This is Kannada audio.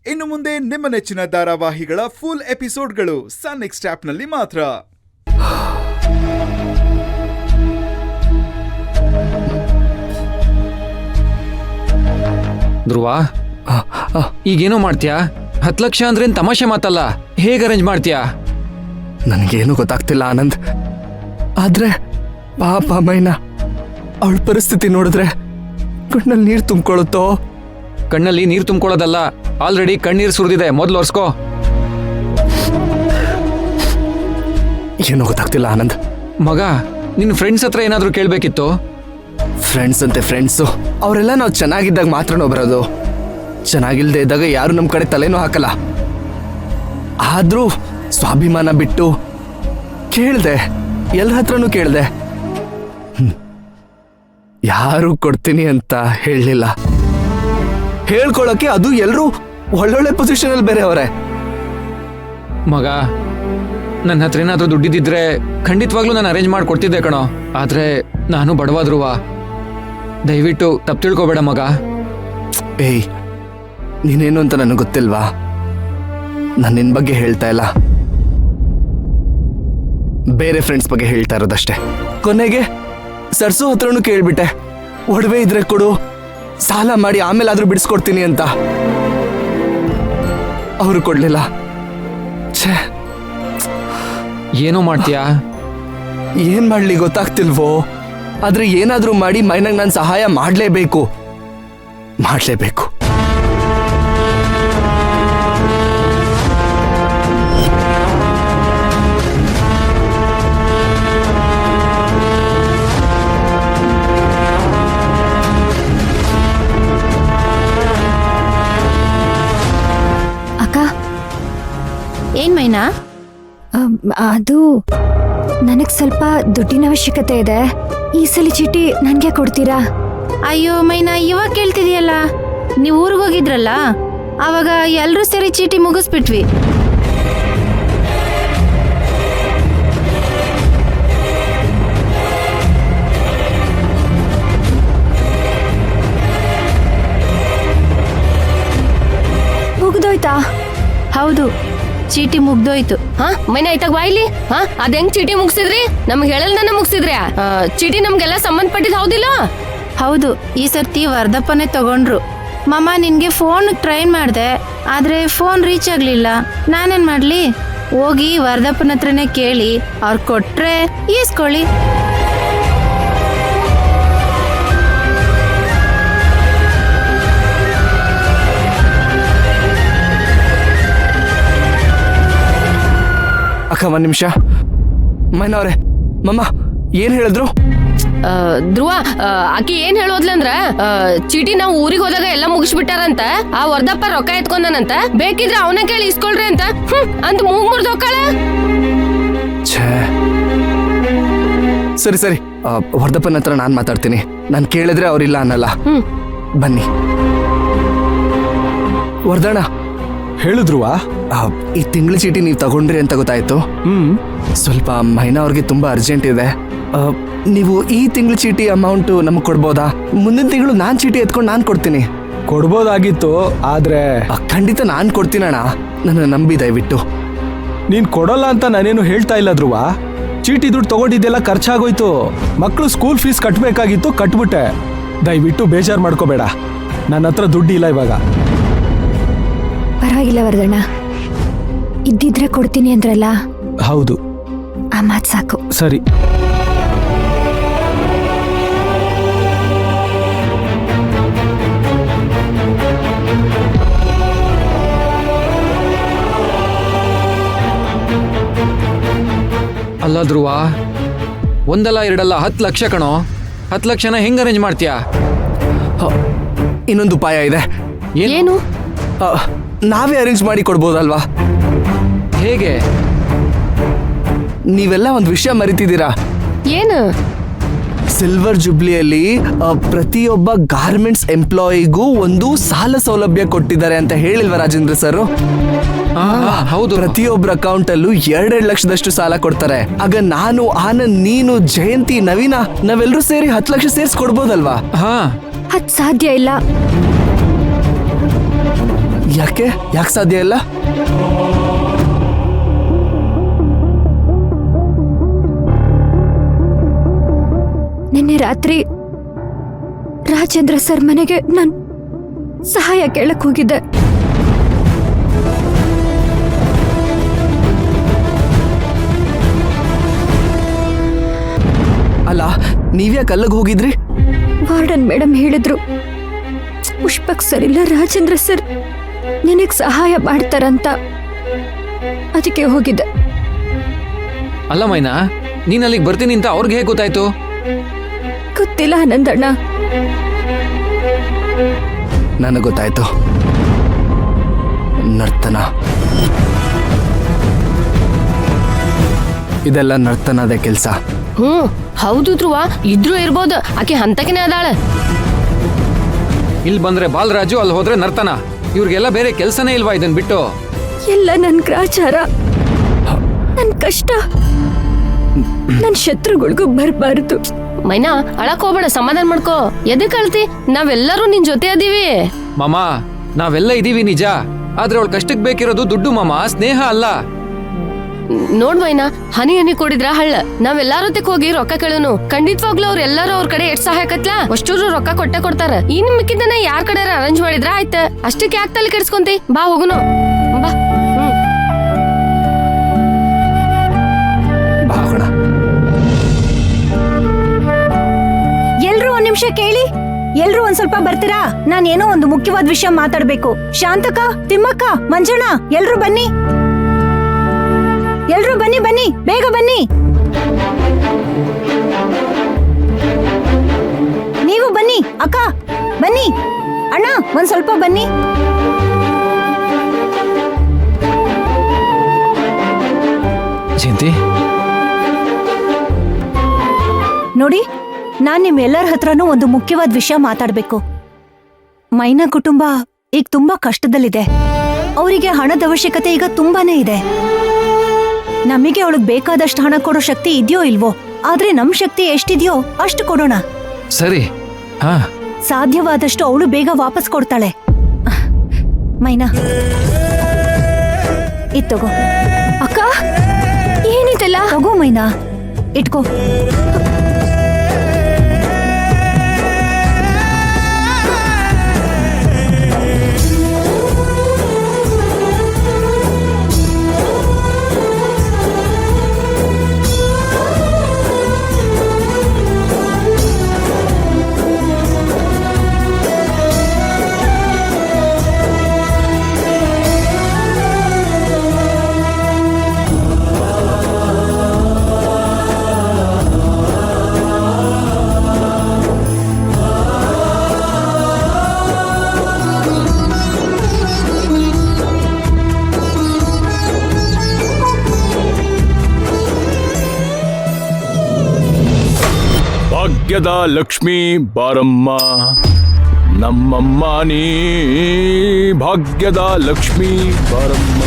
ಇನ್ನು ಮುಂದೆ ನಿಮ್ಮ ನೆಚ್ಚಿನ ಧಾರಾವಾಹಿಗಳ ಫುಲ್ ಎಪಿಸೋಡ್ಗಳು ಸನ್ ನೆಕ್ಸ್ಟ್ ಆಪ್ನಲ್ಲಿ ಮಾತ್ರ. ಧ್ರುವ, ಈಗೇನೋ ಮಾಡ್ತೀಯಾ? 10 ಲಕ್ಷ ಅಂದ್ರೆ ತಮಾಷೆ ಮಾತಲ್ಲ. ಹೇಗೆ ಅರೇಂಜ್ ಮಾಡ್ತೀಯಾ? ನನಗೇನು ಗೊತ್ತಾಗ್ತಿಲ್ಲ ಆನಂದ್. ಆದ್ರೆ ಪಾಪ ಮೈನಾ, ಅವಳ ಪರಿಸ್ಥಿತಿ ನೋಡಿದ್ರೆ ಕಣ್ಣಲ್ಲಿ ನೀರು ತುಂಬಿಕೊಳ್ಳುತ್ತೋ. ಕಣ್ಣಲ್ಲಿ ನೀರು ತುಂಬಿಕೊಳ್ಳೋದಲ್ಲ, ಆಲ್ರೆಡಿ ಕಣ್ಣೀರು ಸುರಿದಿದೆ. ಮೊದಲು ಒರ್ಸ್ಕೋ. ಏನೋ ಗೊತ್ತಾಗ್ತಿಲ್ಲ ಆನಂದ್. ಮಗ, ನಿನ್ನ ಫ್ರೆಂಡ್ಸ್ ಹತ್ರ ಏನಾದರೂ ಕೇಳಬೇಕಿತ್ತು. ಫ್ರೆಂಡ್ಸ್ ಅಂತೆ ಫ್ರೆಂಡ್ಸು, ಅವರೆಲ್ಲ ನಾವು ಚೆನ್ನಾಗಿದ್ದಾಗ ಮಾತ್ರನೋ ಬರೋದು. ಚೆನ್ನಾಗಿಲ್ದೇ ಇದ್ದಾಗ ಯಾರು ನಮ್ಮ ಕಡೆ ತಲೆನೂ ಹಾಕಲ್ಲ. ಆದ್ರೂ ಸ್ವಾಭಿಮಾನ ಬಿಟ್ಟು ಕೇಳ್ದೆ, ಎಲ್ಲರ ಹತ್ರನೂ ಕೇಳ್ದೆ. ಯಾರು ಕೊಡ್ತೀನಿ ಅಂತ ಹೇಳಲಿಲ್ಲ. ಹೇಳ್ಕೊಳಕ್ಕೆ ಅದು ಎಲ್ಲರೂ ಒಳ್ಳೊಳ್ಳೆ ಪೊಸಿಷನ್ ಅಲ್ಲಿ ಬೇರೆ ಅವರೇ. ಮಗ, ನನ್ನ ಹತ್ರ ಏನಾದರೂ ದುಡ್ಡಿದ್ದಿದ್ರೆ ಖಂಡಿತವಾಗ್ಲೂ ನಾನು ಅರೇಂಜ್ ಮಾಡಿ ಕೊಡ್ತಿದ್ದೆ ಕಣೋ. ಆದ್ರೆ ನಾನು ಬಡವ ಧ್ರುವ, ದಯವಿಟ್ಟು ತಪ್ಪು ತಿಳ್ಕೊಬೇಡ ಮಗ. ಏಯ್, ನೀನೇನು ಅಂತ ನನಗೆ ಗೊತ್ತಿಲ್ವಾ? ನಾನು ನಿನ್ನ ಬಗ್ಗೆ ಹೇಳ್ತಾ ಇಲ್ಲ, ಬೇರೆ ಫ್ರೆಂಡ್ಸ್ ಬಗ್ಗೆ ಹೇಳ್ತಾ ಇರೋದಷ್ಟೇ. ಕೊನೆಗೆ ಸರ್ಸು ಹತ್ರನೂ ಕೇಳ್ಬಿಟ್ಟೆ, ಒಡವೆ ಇದ್ರೆ ಕೊಡು, ಸಾಲ ಮಾಡಿ ಆಮೇಲಾದ್ರೂ ಬಿಡಿಸ್ಕೊಡ್ತೀನಿ ಅಂತ. ಅವರು ಕೊಡ್ಲಿಲ್ಲ. ಛೇ, ಏನೋ ಮಾಡ್ತೀಯಾ? ಏನ್ ಮಾಡ್ಲಿ ಗೊತ್ತಾಗ್ತಿಲ್ವೋ. ಆದ್ರೆ ಏನಾದ್ರೂ ಮಾಡಿ ಮೈನಾಗ್ ನಾನು ಸಹಾಯ ಮಾಡ್ಲೇಬೇಕು. ಅಕ್ಕ, ಏನ್ ಮೈನಾ? ಅದು ನನಗ್ ಸ್ವಲ್ಪ ದುಡ್ಡಿನ ಅವಶ್ಯಕತೆ ಇದೆ. ಈ ಸಲ ಚೀಟಿ ನನ್ಗೆ ಕೊಡ್ತೀರಾ? ಅಯ್ಯೋ ಮೈನಾ, ಇವಾಗ ಕೇಳ್ತಿದೀಯಲ್ಲ. ನೀವು ಊರಿಗೆ ಹೋಗಿದ್ರಲ್ಲ, ಅವಾಗ ಎಲ್ಲರೂ ಸೇರಿ ಚೀಟಿ ಮುಗಿಸ್ಬಿಟ್ವಿ. ಮುಗ್ದೋಯ್ತಾ? ಹೌದು, ಚೀಟಿ ಮುಗ್ದೋಯ್ತು. ಮೈನಾ ಇತ್ತಾಗ ಬಾಯ್ಲಿ. ಅದ್ ಹೆಂಗ್ ಚೀಟಿ ಮುಗಿಸಿದ್ರಿ? ನಮ್ಗೆ ಹೇಳಲ್ದನ ಮುಗಿಸಿದ್ರಿ? ಚೀಟಿ ನಮ್ಗೆಲ್ಲ ಸಂಬಂಧಪಟ್ಟಿದ್ ಹೌದಿಲ್ಲ? ಹೌದು, ಈ ಸರ್ತಿ ವರ್ಧಪ್ಪನೇ ತಗೊಂಡ್ರು. ಮಾಮ, ನಿನ್ಗೆ ಫೋನ್ ಟ್ರೈ ಮಾಡಿದೆ, ಆದ್ರೆ ಫೋನ್ ರೀಚ್ ಆಗ್ಲಿಲ್ಲ. ನಾನೇನ್ ಮಾಡ್ಲಿ? ಹೋಗಿ ವರ್ಧಪ್ಪನ ಹತ್ರನೇ ಕೇಳಿ, ಅವ್ರು ಕೊಟ್ರೆ ಈಸ್ಕೊಳ್ಳಿ. ಅಕ್ಕ, ಒಂದ್ ನಿಮಿಷ. ಮೈನವ್ರೆ, ಮಮ್ಮ ಏನ್ ಹೇಳಿದ್ರು? ಧ್ರುವ, ಆಕಿ ಏನ್ ಹೇಳೋದ್ಲಂದ್ರ, ಚೀಟಿ ನಾವು ಊರಿಗೆ ಹೋದಾಗ ಎಲ್ಲ ಮುಗಿಸ್ಬಿಟ್ಟಾರಂತ. ಆ ವರ್ಧಪ್ಪ ರೊಕ್ಕ ಎತ್ಕೊಂಡನಂತ, ಬೇಕಿದ್ರೆ ಅವನ ಕೇಳಿ ಇಸ್ಕೊಳ್ರಿ ಅಂತ ಅಂತ ಮೂಗ್ಮುರ್ದ್ ಹೋಗ್ಕಳ. ಸರಿ, ವರ್ಧಪ್ಪನ ಹತ್ರ ನಾನ್ ಮಾತಾಡ್ತೀನಿ. ನಾನ್ ಕೇಳಿದ್ರೆ ಅವ್ರಿಲ್ಲ ಅನ್ನಲ್ಲ. ಬನ್ನಿ. ವರ್ಧಣ್ಣ, ಹೇಳಿದ್ರುವ ಈ ತಿಂಗಳ ಚೀಟಿ ನೀವು ತಗೊಂಡ್ರಿ ಅಂತ ಗೊತ್ತಾಯ್ತು. ಸ್ವಲ್ಪ ಮೈನಾ ಅವ್ರಿಗೆ ತುಂಬಾ ಅರ್ಜೆಂಟ್ ಇದೆ. ನೀವು ಈ ತಿಂಗಳ ಚೀಟಿ ಅಮೌಂಟ್ ನಮಗ್ ಕೊಡ್ಬೋದಾ? ಮುಂದಿನ ತಿಂಗಳು ನಾನ್ ಚೀಟಿ ಎತ್ಕೊಂಡು ನಾನ್ ಕೊಡ್ತೀನಿ. ಕೊಡ್ಬೋದಾಗಿತ್ತು, ಆದ್ರೆ ಖಂಡಿತ ನಾನ್ ಕೊಡ್ತೀನಣ್ಣ, ನನ್ನ ನಂಬಿ ದಯವಿಟ್ಟು. ನೀನ್ ಕೊಡಲ್ಲ ಅಂತ ನಾನೇನು ಹೇಳ್ತಾ ಇಲ್ಲ ಧ್ರುವ. ಚೀಟಿ ದುಡ್ಡು ತಗೊಂಡಿದ್ದೆಲ್ಲ ಖರ್ಚಾಗೋಯ್ತು. ಮಕ್ಕಳು ಸ್ಕೂಲ್ ಫೀಸ್ ಕಟ್ಬೇಕಾಗಿತ್ತು, ಕಟ್ಬಿಟ್ಟೆ. ದಯವಿಟ್ಟು ಬೇಜಾರು ಮಾಡ್ಕೋಬೇಡ, ನನ್ನ ಹತ್ರ ದುಡ್ಡು ಇಲ್ಲ ಇವಾಗ. ಪರವಾಗಿಲ್ಲ ವರ್ಧಣ್ಣ, ಇದ್ದಿದ್ರೆ ಕೊಡ್ತೀನಿ ಅಂದ್ರಲ್ಲ. ಹೌದು, ಆ ಮಾತು ಸಾಕು. ಸರಿ. ಅಲ್ಲ ಧ್ರುವ, ಒಂದಲ್ಲ ಎರಡಲ್ಲ 10 ಲಕ್ಷ ಕಣೋ. 10 ಲಕ್ಷನ ಹೆಂಗ್ ಅರೇಂಜ್ ಮಾಡ್ತೀಯಾ? ಇನ್ನೊಂದು ಉಪಾಯ ಇದೆ. ಏನು? ನಾವೇ ಅರೇಂಜ್ ಮಾಡಿ ಕೊಡ್ಬೋದಲ್ವಾ? ಹೇಗೆ? ನೀವೆಲ್ಲ ಒಂದು ವಿಷಯ ಮರಿತಿದ್ದೀರಾ. ಏನು? ಸಿಲ್ವರ್ ಜುಬ್ಲಿಯಲ್ಲಿ ಪ್ರತಿಯೊಬ್ಬ ಗಾರ್ಮೆಂಟ್ಸ್ ಎಂಪ್ಲಾಯಿಗೂ ಒಂದು ಸಾಲ ಸೌಲಭ್ಯ ಕೊಟ್ಟಿದ್ದಾರೆ ಅಂತ ಹೇಳಿಲ್ವಾ ರಾಜೇಂದ್ರ ಸರ್? ಹೌದು. ಪ್ರತಿಯೊಬ್ಬರ ಅಕೌಂಟ್ ಅಲ್ಲೂ 2 ಲಕ್ಷದಷ್ಟು ಸಾಲ ಕೊಡ್ತಾರೆ. ಆಗ ನಾನು, ಆನಂದ್, ನೀನು, ಜಯಂತಿ, ನವೀನ ನಾವೆಲ್ಲರೂ ಸೇರಿ 10 ಲಕ್ಷ ಸೇರಿಸಿ ಕೊಡ್ಬೋದಲ್ವಾ? ಅದ್ ಸಾಧ್ಯ ಇಲ್ಲ. ಯಾಕೆ ಸಾಧ್ಯ ಇಲ್ಲ? ನಿನ್ನೆ ರಾತ್ರಿ ರಾಜೇಂದ್ರ ಸರ್ ಮನೆಗೆ ನಾನು ಸಹಾಯ ಕೇಳಕ್ ಹೋಗಿದ್ದೆ. ಅಲ್ಲ, ನೀವ್ಯಾಕೆ ಅಲ್ಲಿಗೆ ಹೋಗಿದ್ರಿ? ವಾರ್ಡನ್ ಮೇಡಮ್ ಹೇಳಿದ್ರು, ಪುಷ್ಪಕ್ ಸರ್ ಇಲ್ಲ ರಾಜೇಂದ್ರ ಸರ್ ನಿನಗ್ ಸಹಾಯ ಮಾಡ್ತಾರಂತ. ಅದಕ್ಕೆ ಹೋಗಿದ್ದೆ. ಅಲ್ಲ ಮೈನಾ, ನೀನ್ ಅಲ್ಲಿಗೆ ಬರ್ತೀನಿ ಅಂತ ಅವ್ರಿಗೆ ಹೇಗೆ ಗೊತ್ತಾಯ್ತು? ಗೊತ್ತಿಲ್ಲ ಆನಂದಣ್ಣ. ನನಗೆ ಗೊತ್ತಾಯ್ತು. ನರ್ತನ, ಇದೆಲ್ಲ ನರ್ತನದ ಕೆಲಸ. ಹೌದು ಧ್ರುವ, ಇದ್ರೂ ಇರ್ಬೋದು. ಆಕೆ ಹಂತಕಿನೇ ಅದಾಳ. ಇಲ್ಲಿ ಬಂದ್ರೆ ಬಾಲರಾಜು, ಅಲ್ಲಿ ಹೋದ್ರೆ ನರ್ತನ. ಇವ್ರಿಗೆಲ್ಲ ಬೇರೆ ಕೆಲ್ಸನೇ ಇಲ್ವಾ ಇದನ್ ಬಿಟ್ಟು? ಎಲ್ಲ ನನ್ ಗ್ರಾಚಾರ, ನನ್ ಕಷ್ಟ ನನ್ ಶತ್ರುಗಳಿಗೂ ಬರ್ಬಾರ್ದು. ಮೈನಾ, ಅಳಕ್ ಹೋಗ್ಬೇಡ, ಸಮಾಧಾನ ಮಾಡ್ಕೋ. ಎದಕ್ ಅಳ್ತಿ? ನಾವೆಲ್ಲರೂ ನಿನ್ ಜೊತೆ ಅದೀವಿ. ಮಾಮ, ನಾವೆಲ್ಲ ಇದೀವಿ ನಿಜ, ಆದ್ರೆ ಅವಳ ಕಷ್ಟಕ್ಕೆ ಬೇಕಿರೋದು ದುಡ್ಡು ಮಾಮ, ಸ್ನೇಹ ಅಲ್ಲ. ನೋಡ್ ಮೈನಾ, ಹನಿ ಕೊಡಿದ್ರ ಹಳ್ಳ. ನಾವೆಲ್ಲಾರೊತ್ತಿಗೆ ಹೋಗಿ ರೊಕ್ಕ ಕೇಳೋನು. ಖಂಡಿತವಾಗ್ಲೂ ಅವ್ರ ಎಲ್ಲಾರು ಅವ್ರ ಕಡೆ ಎಷ್ಟ್ ಸಹಾಯ ಕತ್ಲಾ ಅಷ್ಟು ರೊಕ್ಕ ಕೊಟ್ಟೆ ಕೊಡ್ತಾರ. ಇನ್ ಮಿಕ್ಕಿದ್ದನ್ನ ಯಾರ್ ಕಡೆ ಅರೇಂಜ್ ಮಾಡಿದ್ರ ಆಯ್ತ. ಅಷ್ಟಕ್ಕೆ ಯಾಕೆ ತಲೆ ಕೆಡ್ಸ್ಕೊಂತಿ? ಬಾ ಹೋಗುನು, ಬಾ. ಹೋಗೋಣ. ಎಲ್ರೂ ಒಂದ್ ನಿಮಿಷ ಕೇಳಿ. ಎಲ್ರೂ ಒಂದ್ ಸ್ವಲ್ಪ ಬರ್ತೀರಾ? ನಾನೇನೋ ಒಂದು ಮುಖ್ಯವಾದ ವಿಷಯ ಮಾತಾಡ್ಬೇಕು. ಶಾಂತಕ, ತಿಮ್ಮಕ್ಕ, ಮಂಜಣ್ಣ, ಎಲ್ರೂ ಬನ್ನಿ. ಎಲ್ರೂ ಬನ್ನಿ ಬನ್ನಿ, ಬೇಗ ಬನ್ನಿ. ನೀವು ಬನ್ನಿ. ಅಕ್ಕ ಬನ್ನಿ. ಅಣ್ಣ ಒಂದ್ ಸ್ವಲ್ಪ ಬನ್ನಿ. ಜಯಂತಿ, ನೋಡಿ, ನಾನ್ ನಿಮ್ಮೆಲ್ಲರ ಹತ್ರನೂ ಒಂದು ಮುಖ್ಯವಾದ ವಿಷಯ ಮಾತಾಡ್ಬೇಕು. ಮೈನಾ ಕುಟುಂಬ ಈಗ ತುಂಬಾ ಕಷ್ಟದಲ್ಲಿದೆ. ಅವರಿಗೆ ಹಣದ ಅವಶ್ಯಕತೆ ಈಗ ತುಂಬಾನೇ ಇದೆ. ನಮಗೆ ಅವಳಿಗೆ ಬೇಕಾದಷ್ಟು ಹಣ ಕೊಡೋ ಶಕ್ತಿ ಇದೆಯೋ ಇಲ್ವೋ, ಆದ್ರೆ ನಮ್ ಶಕ್ತಿ ಎಷ್ಟಿದೆಯೋ ಅಷ್ಟು ಕೊಡೋಣ. ಸರಿ. ಹಾ, ಸಾಧ್ಯವಾದಷ್ಟು ಅವಳು ಬೇಗ ವಾಪಸ್ ಕೊಡ್ತಾಳೆ. ಮೈನಾ, ಇದ್ ತಗೋ. ಅಕ್ಕ, ಏನಿದೆಲ್ಲ? ತಗೋ ಮೈನಾ, ಇಟ್ಕೋ. ಭಾಗ್ಯದ ಲಕ್ಷ್ಮೀ ಬಾರಮ್ಮ, ನಮ್ಮಮ್ಮ ನೀ ಭಾಗ್ಯದ ಲಕ್ಷ್ಮೀ ಬಾರಮ್ಮ.